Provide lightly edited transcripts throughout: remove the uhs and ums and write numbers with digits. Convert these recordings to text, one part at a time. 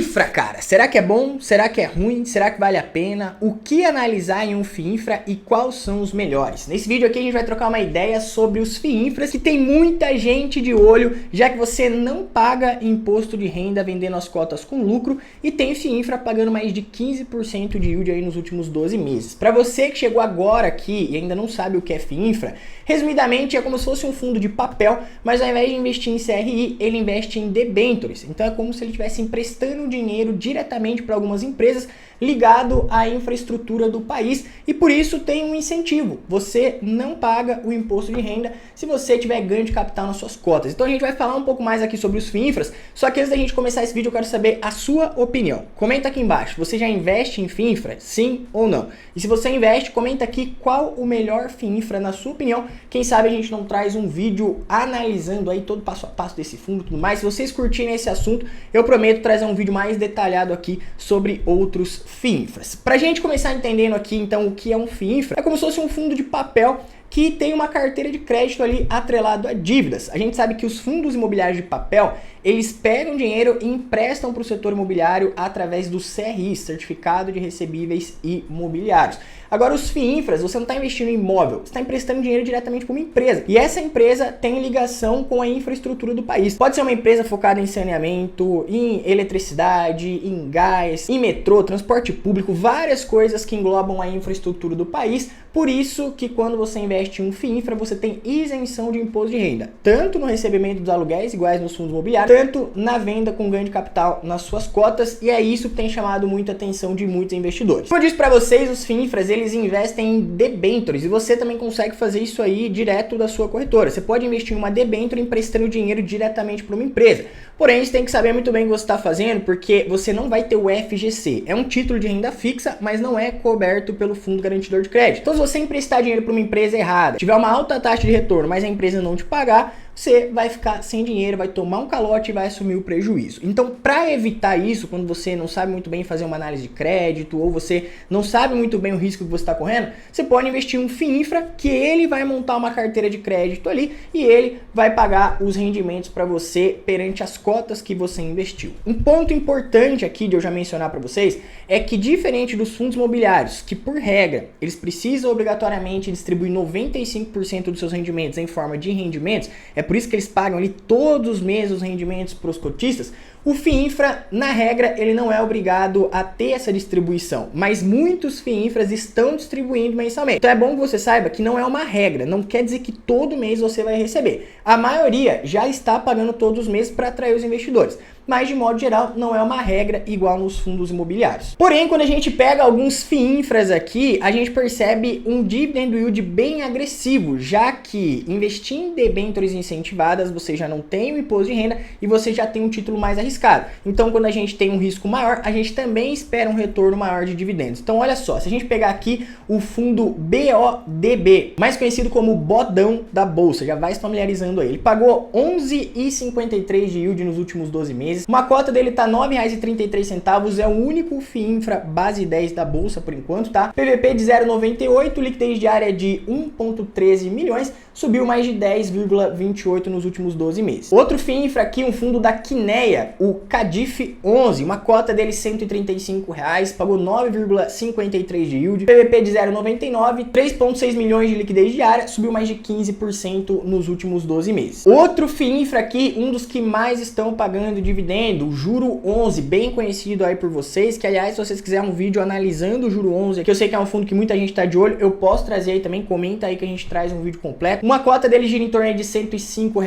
FIINFRA, cara, será que é bom? Será que é ruim? Será que vale a pena? O que analisar em um FIINFRA e quais são os melhores? Nesse vídeo aqui a gente vai trocar uma ideia sobre os FIINFRAs, que tem muita gente de olho, já que você não paga imposto de renda vendendo as cotas com lucro e tem FIINFRA pagando mais de 15% de yield aí nos últimos 12 meses. Para você que chegou agora aqui e ainda não sabe o que é FIINFRA, resumidamente é como se fosse um fundo de papel, mas ao invés de investir em CRI, ele investe em debêntures. Então é como se ele estivesse emprestando dinheiro diretamente para algumas empresas ligado à infraestrutura do país e por isso tem um incentivo. Você não paga o imposto de renda se você tiver ganho de capital nas suas cotas. Então a gente vai falar um pouco mais aqui sobre os FIINFRAs, só que antes da gente começar esse vídeo eu quero saber a sua opinião. Comenta aqui embaixo, você já investe em FIINFRA? Sim ou não? E se você investe, comenta aqui qual o melhor FIINFRA na sua opinião. Quem sabe a gente não traz um vídeo analisando aí todo passo a passo desse fundo e tudo mais. Se vocês curtirem esse assunto, eu prometo trazer um vídeo mais detalhado aqui sobre outros FIINFRAs. Pra gente começar entendendo aqui então o que é um FIINFRA, é como se fosse um fundo de papel que tem uma carteira de crédito ali atrelado a dívidas. A gente sabe que os fundos imobiliários de papel, eles pegam dinheiro e emprestam para o setor imobiliário através do CRI, Certificado de Recebíveis Imobiliários. Agora os FIINFRAs, você não está investindo em imóvel, você está emprestando dinheiro diretamente para uma empresa. E essa empresa tem ligação com a infraestrutura do país. Pode ser uma empresa focada em saneamento, em eletricidade, em gás, em metrô, transporte público, várias coisas que englobam a infraestrutura do país. Por isso que quando você investe em um FIINFRA, você tem isenção de imposto de renda, tanto no recebimento dos aluguéis, iguais nos fundos imobiliários, tanto na venda com ganho de capital nas suas cotas, e é isso que tem chamado muita atenção de muitos investidores. Como eu disse para vocês, os FIINFRAs, eles investem em debêntures, e você também consegue fazer isso aí direto da sua corretora. Você pode investir em uma debênture emprestando dinheiro diretamente para uma empresa. Porém, você tem que saber muito bem o que você está fazendo, porque você não vai ter o FGC. É um título de renda fixa, mas não é coberto pelo Fundo Garantidor de Crédito. Então, se você emprestar dinheiro para uma empresa errada, tiver uma alta taxa de retorno, mas a empresa não te pagar, você vai ficar sem dinheiro, vai tomar um calote e vai assumir o prejuízo. Então, para evitar isso, quando você não sabe muito bem fazer uma análise de crédito ou você não sabe muito bem o risco que você está correndo, você pode investir em um FIINFRA, que ele vai montar uma carteira de crédito ali e ele vai pagar os rendimentos para você perante as cotas que você investiu. Um ponto importante aqui de eu já mencionar para vocês é que, diferente dos fundos imobiliários, que por regra eles precisam obrigatoriamente distribuir 95% dos seus rendimentos em forma de rendimentos, é por isso que eles pagam ali todos os meses os rendimentos para os cotistas. O FIINFRA, na regra, ele não é obrigado a ter essa distribuição, mas muitos FIINFRAs estão distribuindo mensalmente. Então é bom que você saiba que não é uma regra, não quer dizer que todo mês você vai receber. A maioria já está pagando todos os meses para atrair os investidores, mas de modo geral não é uma regra igual nos fundos imobiliários. Porém, quando a gente pega alguns FIINFRAs aqui, a gente percebe um dividend yield bem agressivo, já que investir em debêntures incentivadas, você já não tem o imposto de renda e você já tem um título mais arriscado. Então, quando a gente tem um risco maior, a gente também espera um retorno maior de dividendos. Então, olha só, se a gente pegar aqui o fundo BODB, mais conhecido como Bodão da Bolsa, já vai se familiarizando aí. Ele pagou 11,53 de yield nos últimos 12 meses. Uma cota dele tá R$ 9,33, é o único FIINFRA base 10 da Bolsa por enquanto, tá? PVP de 0,98, liquidez diária de 1,13 milhões, subiu mais de 10,28 nos últimos 12 meses. Outro FIINFRA aqui, um fundo da Quineia, o CADIF 11, uma cota dele R$ 135, pagou 9,53 de yield, PVP de 0,99, 3,6 milhões de liquidez diária, subiu mais de 15% nos últimos 12 meses. Outro FIINFRA aqui, um dos que mais estão pagando dividendo, o Juro 11, bem conhecido aí por vocês, que aliás, se vocês quiserem um vídeo analisando o Juro 11, que eu sei que é um fundo que muita gente está de olho, eu posso trazer aí também, comenta aí que a gente traz um vídeo completo. Uma cota dele gira em torno de R$ 105,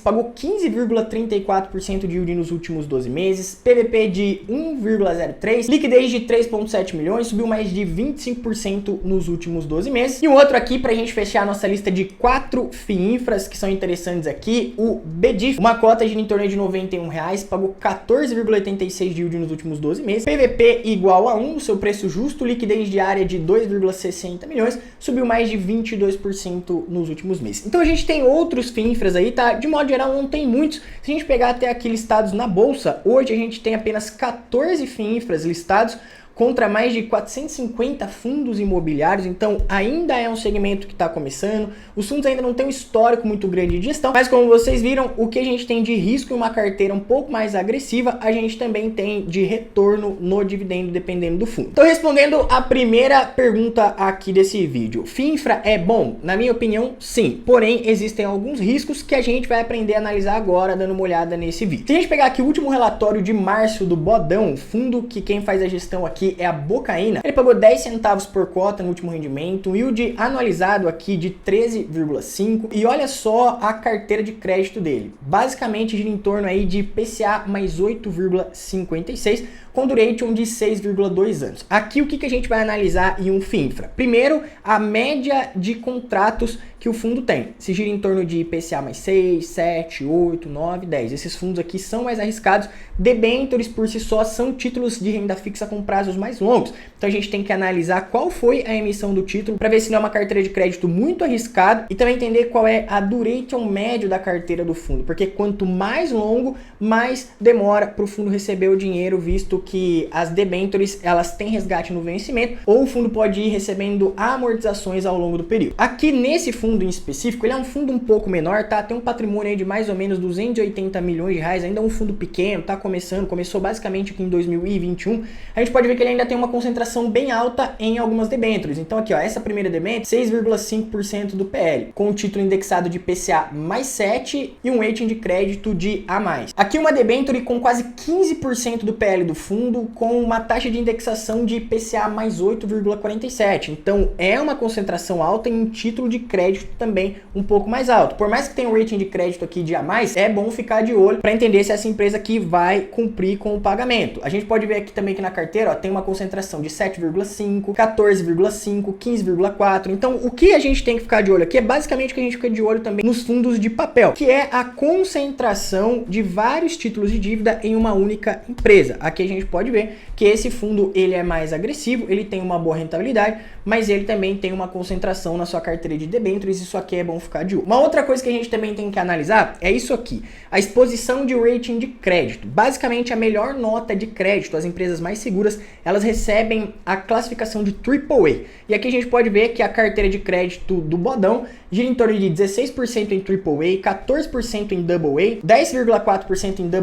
pagou 15,34% de yield nos últimos 12 meses, PVP de 1,03, liquidez de 3,7 milhões, subiu mais de 25% nos últimos 12 meses. E um outro aqui pra gente fechar a nossa lista de 4 FIINFRAs que são interessantes aqui, o BDIF, uma cota gira em torno de R$ 91, pagou 14,86 de yield nos últimos 12 meses, PVP igual a 1, seu preço justo, liquidez diária de 2,60 milhões, subiu mais de 22% nos últimos meses. Então a gente tem outros FIINFRAs aí, tá? De modo geral não tem muitos. Se a gente pegar até aqui listados na bolsa, hoje a gente tem apenas 14 FIINFRAs listados contra mais de 450 fundos imobiliários, então ainda é um segmento que está começando, os fundos ainda não têm um histórico muito grande de gestão, mas como vocês viram, o que a gente tem de risco em uma carteira um pouco mais agressiva, a gente também tem de retorno no dividendo, dependendo do fundo. Então, respondendo a primeira pergunta aqui desse vídeo, FIINFRA é bom? Na minha opinião, sim, porém existem alguns riscos que a gente vai aprender a analisar agora, dando uma olhada nesse vídeo. Se a gente pegar aqui o último relatório de março do Bodão, fundo que quem faz a gestão aqui é a Bocaina, ele pagou 10 centavos por cota no último rendimento, um yield anualizado aqui de 13,5, e olha só a carteira de crédito dele, basicamente gira em torno aí de IPCA mais 8,56, com duration de 6,2 anos. Aqui o que a gente vai analisar em um FIINFRA? Primeiro, a média de contratos que o fundo tem. Se gira em torno de IPCA mais 6, 7, 8, 9, 10. Esses fundos aqui são mais arriscados. Debentures por si só são títulos de renda fixa com prazos mais longos. Então a gente tem que analisar qual foi a emissão do título para ver se não é uma carteira de crédito muito arriscada e também entender qual é a duration médio da carteira do fundo. Porque quanto mais longo, mais demora para o fundo receber o dinheiro, visto que as debentures elas têm resgate no vencimento ou o fundo pode ir recebendo amortizações ao longo do período. Aqui nesse fundo em específico, ele é um fundo um pouco menor, tá? Tem um patrimônio aí de mais ou menos 280 milhões de reais, ainda é um fundo pequeno, tá começando, começou basicamente aqui em 2021. A gente pode ver que ele ainda tem uma concentração bem alta em algumas debêntures. Então aqui, ó, essa primeira debênture, 6,5% do PL, com o título indexado de IPCA mais 7 e um rating de crédito de A+. Aqui uma debênture com quase 15% do PL do fundo, com uma taxa de indexação de IPCA mais 8,47. Então é uma concentração alta em um título de crédito também um pouco mais alto. Por mais que tenha um rating de crédito aqui de A+, é bom ficar de olho para entender se essa empresa aqui vai cumprir com o pagamento. A gente pode ver aqui também que na carteira, ó, tem uma concentração de 7,5, 14,5, 15,4. Então o que a gente tem que ficar de olho aqui é basicamente o que a gente fica de olho também nos fundos de papel, que é a concentração de vários títulos de dívida em uma única empresa. Aqui a gente pode ver que esse fundo ele é mais agressivo, ele tem uma boa rentabilidade, mas ele também tem uma concentração na sua carteira de debêntures. Isso aqui é bom ficar de olho. Uma outra coisa que a gente também tem que analisar é isso aqui, a exposição de rating de crédito. Basicamente a melhor nota de crédito, as empresas mais seguras, elas recebem a classificação de AAA. E aqui a gente pode ver que a carteira de crédito do Bodão gira em torno de 16% em AAA, 14% em AA, 10,4% em AA-,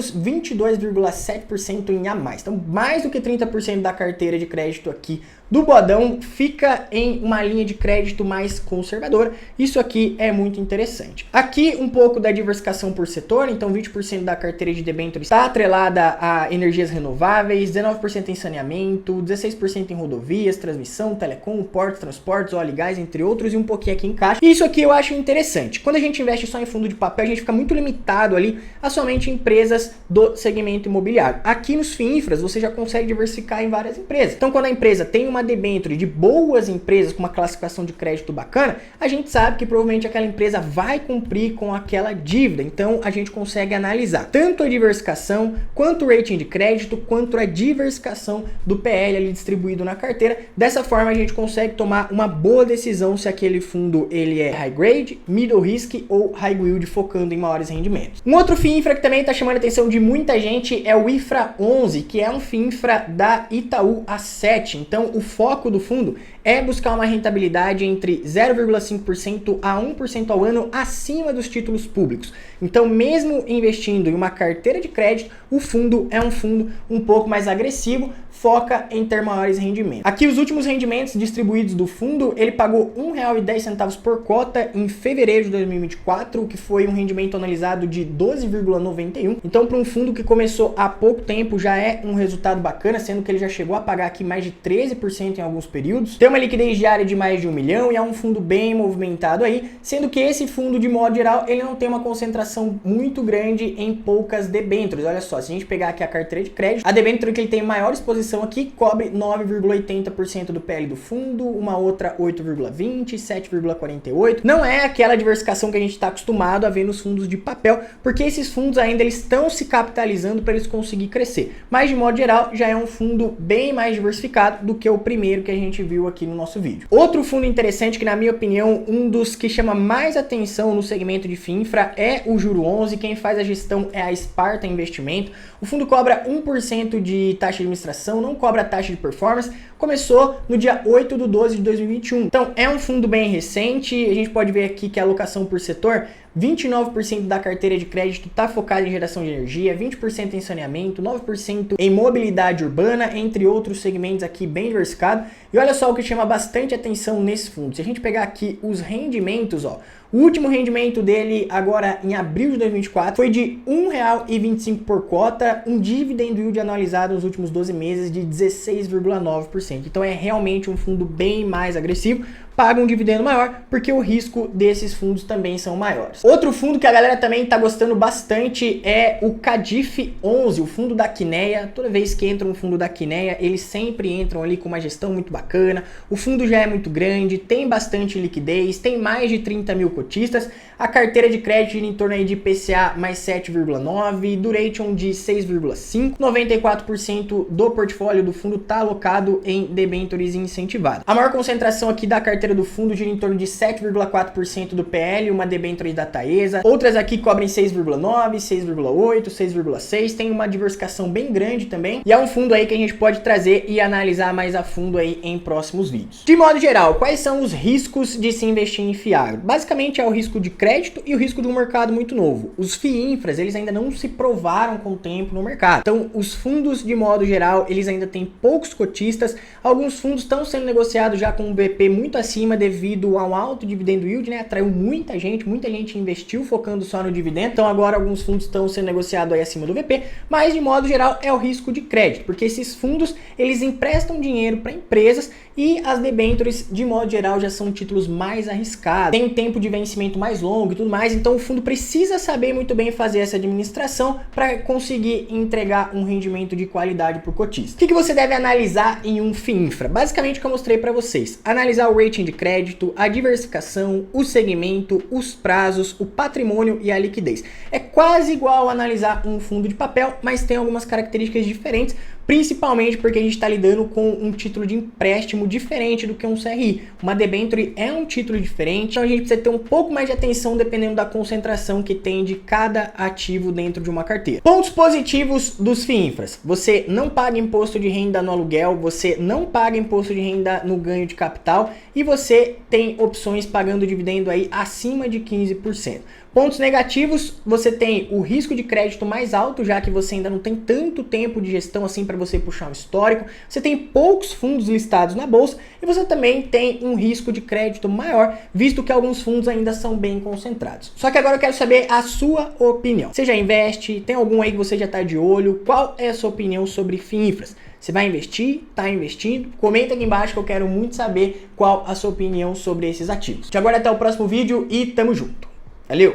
22,7% em A+. Então mais do que 30% da carteira de crédito aqui do Bodão fica em uma linha de crédito mais conservadora. Isso aqui é muito interessante. Aqui um pouco da diversificação por setor, então 20% da carteira de debêntures está atrelada a energias renováveis, 19% em saneamento, 16% em rodovias, transmissão, telecom, portos, transportes, óleo e gás, entre outros, e um pouquinho aqui em caixa. E isso aqui eu acho interessante. Quando a gente investe só em fundo de papel, a gente fica muito limitado ali a somente empresas do segmento imobiliário. Aqui nos FIINFRAs você já consegue diversificar em várias empresas. Então quando a empresa tem uma debênture de boas empresas com uma classificação de crédito bacana, a gente sabe que provavelmente aquela empresa vai cumprir com aquela dívida. Então a gente consegue analisar tanto a diversificação, quanto o rating de crédito, quanto a diversificação do PL ali distribuído na carteira. Dessa forma a gente consegue tomar uma boa decisão se aquele fundo ele é high grade, middle risk ou high yield, focando em maiores rendimentos. Um outro FIINFRA que também está chamando a atenção de muita gente é o IFRA 11, que é um FIINFRA da Itaú Asset. Então o foco do fundo é buscar uma rentabilidade entre 0,5% a 1% ao ano acima dos títulos públicos. Então, mesmo investindo em uma carteira de crédito, o fundo é um fundo um pouco mais agressivo, foca em ter maiores rendimentos. Aqui os últimos rendimentos distribuídos do fundo, ele pagou R$ 1,10 por cota em fevereiro de 2024, o que foi um rendimento analisado de 12,91. Então, para um fundo que começou há pouco tempo, já é um resultado bacana, sendo que ele já chegou a pagar aqui mais de 13% em alguns períodos. Tem uma liquidez diária de mais de 1 milhão e é um fundo bem movimentado aí, sendo que esse fundo, de modo geral, ele não tem uma concentração muito grande em poucas debêntures. Olha só, se a gente pegar aqui a carteira de crédito, a debênture que ele tem maior exposição aqui cobre 9,80% do PL do fundo, uma outra 8,20%, 7,48%. Não é aquela diversificação que a gente está acostumado a ver nos fundos de papel, porque esses fundos ainda eles estão se capitalizando para eles conseguir crescer. Mas, de modo geral, já é um fundo bem mais diversificado do que o primeiro que a gente viu aqui no nosso vídeo. Outro fundo interessante que, na minha opinião, um dos que chama mais atenção no segmento de FIINFRA é o Juro 11, quem faz a gestão é a Sparta Investimento. O fundo cobra 1% de taxa de administração, não cobra taxa de performance. Começou no dia 8/12/2021. Então é um fundo bem recente, a gente pode ver aqui que a alocação por setor, 29% da carteira de crédito está focada em geração de energia, 20% em saneamento, 9% em mobilidade urbana, entre outros segmentos aqui bem diversificado. E olha só o que chama bastante atenção nesse fundo. Se a gente pegar aqui os rendimentos, ó, o último rendimento dele agora em abril de 2024 foi de R$ 1,25 por cota, um dividend yield anualizado nos últimos 12 meses de 16,9%. Então é realmente um fundo bem mais agressivo, paga um dividendo maior porque o risco desses fundos também são maiores. Outro fundo que a galera também está gostando bastante é o Cadif 11, o fundo da Quineia. Toda vez que entra um fundo da Quineia, eles sempre entram ali com uma gestão muito bacana. O fundo já é muito grande, tem bastante liquidez, tem mais de 30 mil cotistas, a carteira de crédito em torno aí de IPCA mais 7,9, duration de 6,5, 94% do portfólio do fundo está alocado em debêntures incentivadas. A maior concentração aqui da carteira do fundo gira em torno de 7,4% do PL, uma debênture da Taesa. Outras aqui cobrem 6,9, 6,8, 6,6, tem uma diversificação bem grande também. E é um fundo aí que a gente pode trazer e analisar mais a fundo aí em próximos vídeos. De modo geral, quais são os riscos de se investir em FII agro? Basicamente é o risco de crédito e o risco de um mercado muito novo. Os FII infras, eles ainda não se provaram com o tempo no mercado. Então, os fundos de modo geral, eles ainda têm poucos cotistas. Alguns fundos estão sendo negociados já com um BP muito acima devido ao alto dividendo yield, né? Atraiu muita gente investiu focando só no dividendo. Então agora alguns fundos estão sendo negociados aí acima do VP, mas de modo geral é o risco de crédito, porque esses fundos, eles emprestam dinheiro para empresas e as debêntures de modo geral já são títulos mais arriscados, tem um tempo de vencimento mais longo e tudo mais, então o fundo precisa saber muito bem fazer essa administração para conseguir entregar um rendimento de qualidade para o cotista. O que você deve analisar em um FII infra? Basicamente o que eu mostrei para vocês, analisar o rating de crédito, a diversificação, o segmento, os prazos, o patrimônio e a liquidez. É quase igual a analisar um fundo de papel, mas tem algumas características diferentes, principalmente porque a gente está lidando com um título de empréstimo diferente do que um CRI. Uma debênture é um título diferente, então a gente precisa ter um pouco mais de atenção dependendo da concentração que tem de cada ativo dentro de uma carteira. Pontos positivos dos FII infras. Você não paga imposto de renda no aluguel, você não paga imposto de renda no ganho de capital e você tem opções pagando dividendo aí acima de 15%. Pontos negativos, você tem o risco de crédito mais alto, já que você ainda não tem tanto tempo de gestão assim para você puxar um histórico. Você tem poucos fundos listados na bolsa e você também tem um risco de crédito maior, visto que alguns fundos ainda são bem concentrados. Só que agora eu quero saber a sua opinião. Você já investe? Tem algum aí que você já está de olho? Qual é a sua opinião sobre FII infras? Você vai investir? Está investindo? Comenta aqui embaixo que eu quero muito saber qual a sua opinião sobre esses ativos. De agora até o próximo vídeo e tamo junto. Valeu!